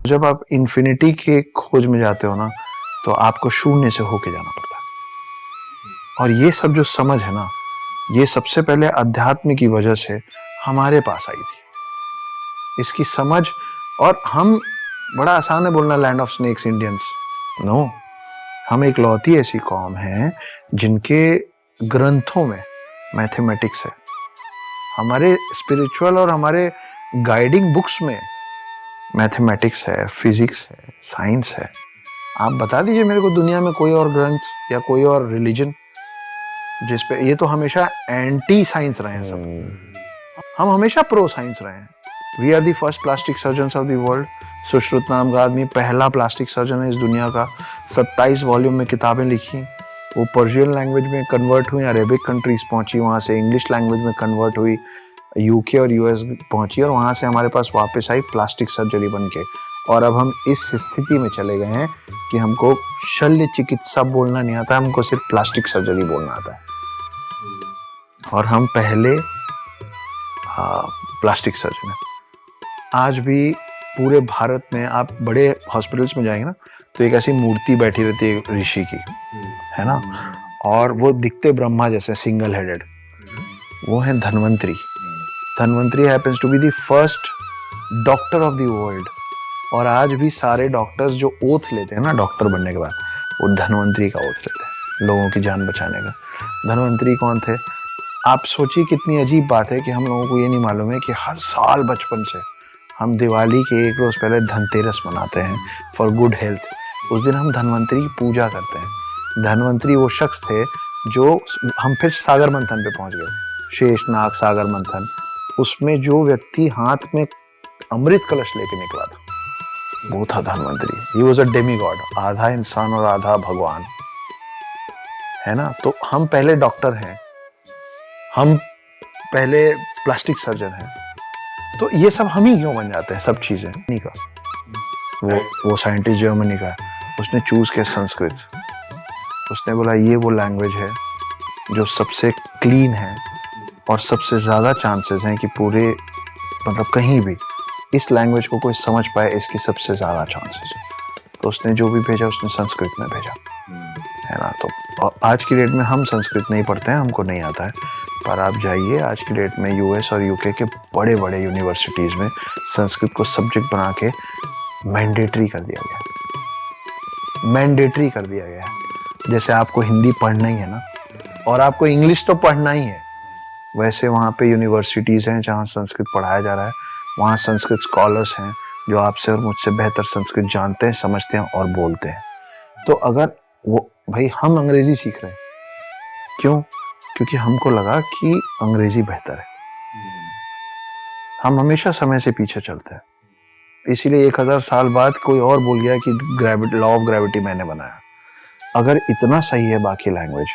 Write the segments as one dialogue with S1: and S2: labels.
S1: जब आप इन्फिनिटी के खोज में जाते हो ना, तो आपको शून्य से होके जाना पड़ता है। और ये सब जो समझ है ना, ये सबसे पहले अध्यात्म की वजह से हमारे पास आई थी। इसकी समझ, और हम, बड़ा आसान है बोलना land of snakes Indians, no, हम एक लौती ऐसी कौम है जिनके ग्रंथों में मैथमेटिक्स है। हमारे स्पिरिचुअल और हमारे गाइडिंग बुक्स में मैथमेटिक्स है, फिजिक्स है, साइंस है। आप बता दीजिए मेरे को दुनिया में कोई और ग्रंथ या कोई और रिलीजन जिसपे, ये तो हमेशा एंटी साइंस रहे हैं सब, हम हमेशा प्रो साइंस रहे हैं। We are the first plastic surgeon of the world. Sushruta नाम का आदमी पहला प्लास्टिक सर्जन है इस दुनिया का। 27 वॉल्यूम में किताबें लिखी, वो पर्शियन लैंग्वेज में कन्वर्ट हुई, अरेबिक कंट्रीज पहुंची, वहां से इंग्लिश लैंग्वेज में कन्वर्ट हुई, यूके और यूएस पहुंची, और वहां से हमारे पास वापस आई प्लास्टिक सर्जरी बन के। और अब हम इस स्थिति में चले गए हैं कि हमको शल्य चिकित्सा बोलना नहीं आता, हमको सिर्फ प्लास्टिक सर्जरी बोलना आता है। और हम पहले प्लास्टिक सर्जन है। आज भी पूरे भारत में आप बड़े हॉस्पिटल्स में जाएंगे ना, तो एक ऐसी मूर्ति बैठी रहती है ऋषि की, है ना, और वो दिखते ब्रह्मा जैसे, सिंगल हेडेड, वो है Dhanvantari. Dhanvantari happens to be the first doctor of the world. और आज भी सारे डॉक्टर्स जो ओथ लेते हैं ना डॉक्टर बनने के बाद, वो धन्वंतरी का ओथ लेते हैं, लोगों की जान बचाने का। धन्वंतरी कौन थे? आप सोचिए कितनी अजीब बात है कि हम लोगों को ये नहीं मालूम है कि हर साल बचपन से हम दिवाली के एक रोज पहले धनतेरस मनाते हैं फॉर गुड हेल्थ। उस दिन हम धन्वंतरी की पूजा करते हैं। धन्वंतरी वो शख्स थे जो, हम फिर सागर मंथन पे पहुंच गए, शेषनाग सागर मंथन। उसमें जो व्यक्ति हाथ में अमृत कलश लेके निकला था, वो था Dhanvantari. He was a demigod, आधा इंसान और आधा भगवान, है ना। तो हम पहले डॉक्टर हैं, हम पहले प्लास्टिक सर्जन हैं, तो ये सब हम ही क्यों बन जाते हैं सब चीजें? नहीं का वो साइंटिस्ट जर्मनी का, उसने चूज किया संस्कृत। उसने बोला ये वो लैंग्वेज है जो सबसे क्लीन है और सबसे ज्यादा चांसेस हैं कि पूरे, मतलब कहीं भी इस लैंग्वेज को कोई समझ पाए, इसकी सबसे ज्यादा चांसेस है। तो उसने जो भी भेजा उसने संस्कृत में भेजा, है ना। तो आज की डेट में हम संस्कृत नहीं पढ़ते हैं, हमको नहीं आता है, पर आप जाइए आज की डेट में यूएस और यूके के बड़े बड़े यूनिवर्सिटीज में संस्कृत को सब्जेक्ट बना के मैंडेटरी कर दिया गया। मैंडेटरी कर दिया गया। जैसे आपको हिंदी पढ़ना ही है ना, और आपको इंग्लिश तो पढ़ना ही है, वैसे वहाँ पे यूनिवर्सिटीज हैं जहाँ संस्कृत पढ़ाया जा रहा है। वहाँ संस्कृत स्कॉलर्स हैं जो आपसे और मुझसे बेहतर संस्कृत जानते हैं, समझते हैं और बोलते हैं। तो अगर वो, भाई हम अंग्रेजी सीख रहे हैं, क्यों? क्योंकि हमको लगा कि अंग्रेजी बेहतर है। हम हमेशा समय से पीछे चलते हैं, इसीलिए 1000 साल बाद कोई और बोल गया कि ग्रेविटी, लॉ ऑफ ग्रेविटी मैंने बनाया। अगर इतना सही है बाकी लैंग्वेज,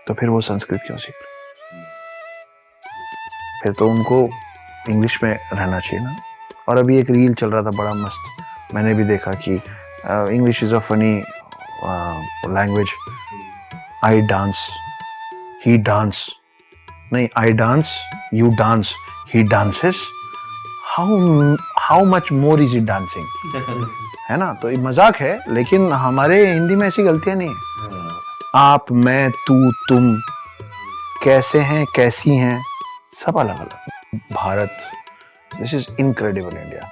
S1: तो फिर वो संस्कृत क्यों सीख रहे? फिर तो उनको इंग्लिश में रहना चाहिए ना। और अभी एक रील चल रहा था बड़ा मस्त, मैंने भी देखा कि English is a funny language, I dance, he dance, नहीं, I dance, you dance, he dances, how much more is it dancing, है ना। तो ये मजाक है, लेकिन हमारे हिंदी में ऐसी गलतियां नहीं है। आप, मैं, तू, तुम, कैसे हैं, कैसी हैं, सब अलग अलग। Bharat, this is incredible India.